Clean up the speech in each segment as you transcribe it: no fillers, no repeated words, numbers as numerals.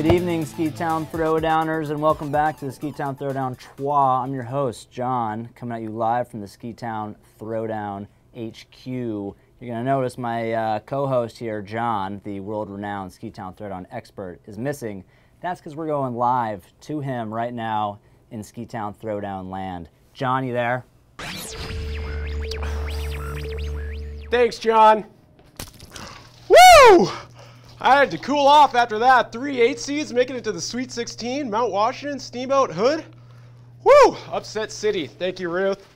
Good evening, Ski Town Throwdowners, and welcome back to the Ski Town Throwdown Trois. I'm your host, John, coming at you live from the Ski Town Throwdown HQ. You're going to notice my co-host here, John, the world-renowned Ski Town Throwdown expert, is missing. That's because we're going live to him right now in Ski Town Throwdown land. John, you there? Thanks, John. Woo! I had to cool off after that. 3 8 seeds making it to the Sweet 16. Mount Washington, Steamboat, Hood. Woo! Upset City. Thank you, Ruth.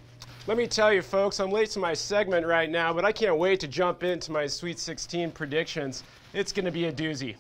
Let me tell you, folks, I'm late to my segment right now, but I can't wait to jump into my Sweet 16 predictions. It's going to be a doozy.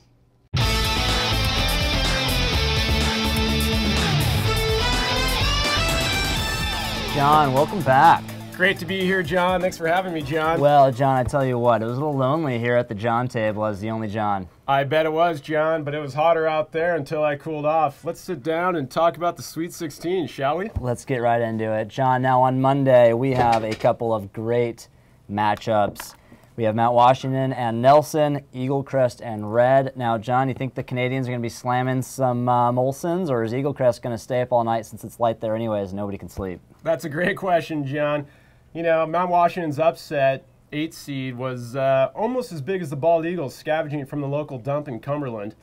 John, welcome back. Great to be here, John. Thanks for having me, John. Well, John, I tell you what, it was a little lonely here at the John table as the only John. I bet it was, John, but it was hotter out there until I cooled off. Let's sit down and talk about the Sweet 16, shall we? Let's get right into it. John, now on Monday, we have a couple of great matchups. We have Mount Washington and Nelson, Eagle Crest and Red. Now, John, you think the Canadians are going to be slamming some Molsons, or is Eagle Crest going to stay up all night since it's light there anyways and nobody can sleep? That's a great question, John. You know, Mount Washington's upset 8 seed was almost as big as the Bald Eagles scavenging from the local dump in Cumberland.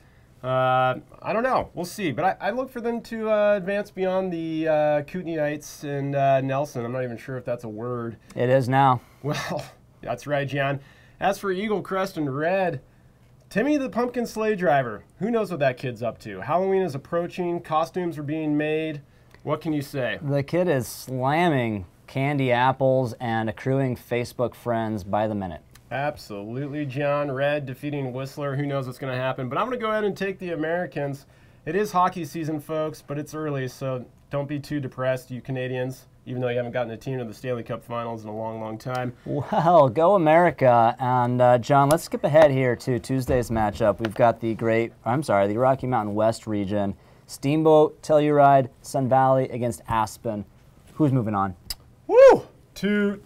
I don't know. We'll see. But I look for them to advance beyond the Kootenaites and Nelson. I'm not even sure if that's a word. It is now. Well, that's right, John. As for Eagle Crest and Red, Timmy the Pumpkin Sleigh Driver, who knows what that kid's up to? Halloween is approaching. Costumes are being made. What can you say? The kid is slamming candy apples and accruing Facebook friends by the minute. Absolutely, John. Red defeating Whistler. Who knows what's going to happen? But I'm going to go ahead and take the Americans. It is hockey season, folks, but it's early, so don't be too depressed, you Canadians, even though you haven't gotten a team to the Stanley Cup Finals in a long, long time. Well, go America. And, John, let's skip ahead here to Tuesday's matchup. We've got the the Rocky Mountain West region. Steamboat, Telluride, Sun Valley against Aspen. Who's moving on? Woo! Toot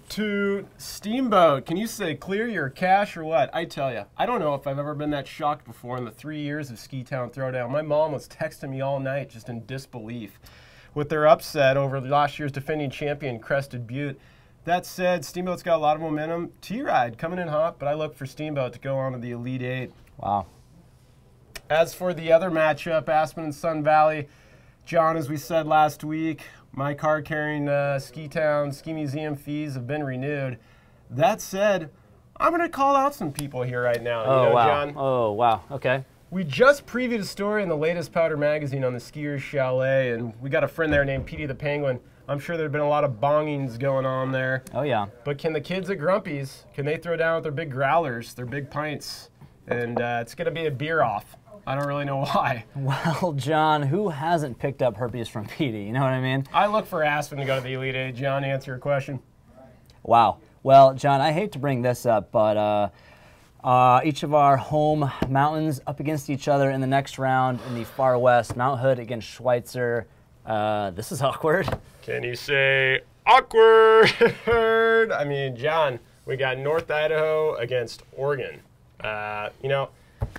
Steamboat. Can you say clear your cash or what? I tell you, I don't know if I've ever been that shocked before in the 3 years of Ski Town Throwdown. My mom was texting me all night just in disbelief with their upset over last year's defending champion, Crested Butte. That said, Steamboat's got a lot of momentum. T-Ride coming in hot, but I look for Steamboat to go on to the Elite Eight. Wow. As for the other matchup, Aspen and Sun Valley, John, as we said last week, my card-carrying Ski Town Ski Museum fees have been renewed. That said, I'm going to call out some people here right now. Oh, wow. John. Oh, wow. Okay. We just previewed a story in the latest Powder magazine on the Skiers Chalet, and we got a friend there named Petey the Penguin. I'm sure there have been a lot of bongings going on there. Oh, yeah. But can the kids at Grumpy's, can they throw down with their big growlers, their big pints? And it's going to be a beer-off. I don't really know why. Well, John, who hasn't picked up herpes from Petey? You know what I mean? I look for Aspen to go to the Elite Eight. John, answer your question. Wow. Well, John, I hate to bring this up, but each of our home mountains up against each other in the next round in the far west. Mount Hood against Schweitzer. This is awkward. Can you say awkward? I mean, John, we got North Idaho against Oregon. You know,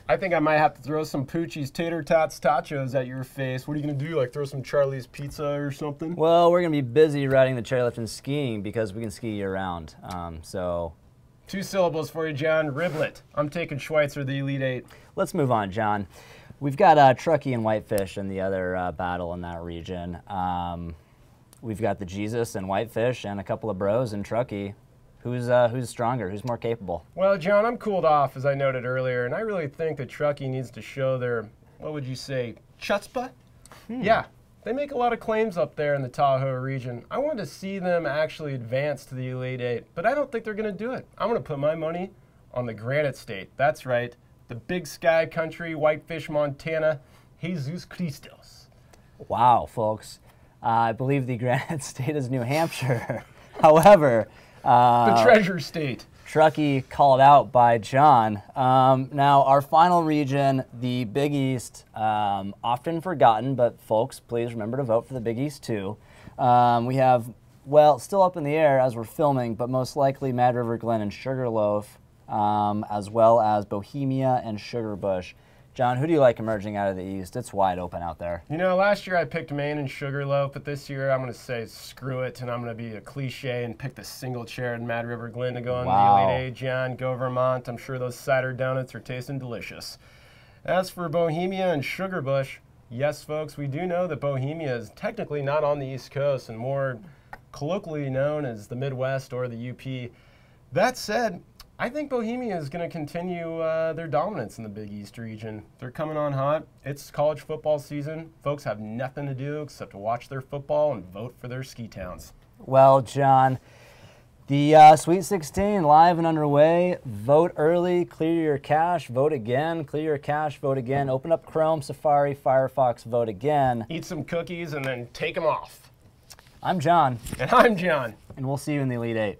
I think I might have to throw some Poochie's tater tots tachos at your face. What are you going to do, like throw some Charlie's Pizza or something? Well, we're going to be busy riding the chairlift and skiing because we can ski year-round. So 2 syllables for you, John. Riblet. I'm taking Schweitzer, the Elite Eight. Let's move on, John. We've got Truckee and Whitefish in the other battle in that region. We've got the Jesus and Whitefish and a couple of bros in Truckee. Who's stronger? Who's more capable? Well, John, I'm cooled off, as I noted earlier, and I really think that Truckee needs to show their, what would you say, chutzpah? Yeah, they make a lot of claims up there in the Tahoe region. I want to see them actually advance to the Elite Eight, but I don't think they're going to do it. I'm going to put my money on the Granite State. That's right, the Big Sky Country, Whitefish, Montana, Jesus Christos. Wow, folks. I believe the Granite State is New Hampshire. However, the Treasure State. Truckee called out by John. Now, our final region, the Big East, often forgotten, but folks, please remember to vote for the Big East too. We have, well, still up in the air as we're filming, but most likely Mad River Glen and Sugarloaf, as well as Bohemia and Sugarbush. John, who do you like emerging out of the East? It's wide open out there. You know, last year I picked Maine and Sugarloaf, but this year I'm going to say screw it, and I'm going to be a cliche and pick the single chair in Mad River Glen to go in the Elite Eight. John, go Vermont. I'm sure those cider donuts are tasting delicious. As for Bohemia and Sugarbush, yes, folks, we do know that Bohemia is technically not on the East Coast and more colloquially known as the Midwest or the UP. That said, I think Bohemia is going to continue their dominance in the Big East region. They're coming on hot. It's college football season. Folks have nothing to do except to watch their football and vote for their ski towns. Well, John, the Sweet 16 live and underway. Vote early, clear your cache, vote again, clear your cache, vote again. Open up Chrome, Safari, Firefox, vote again. Eat some cookies and then take them off. I'm John. And I'm John. And we'll see you in the Elite Eight.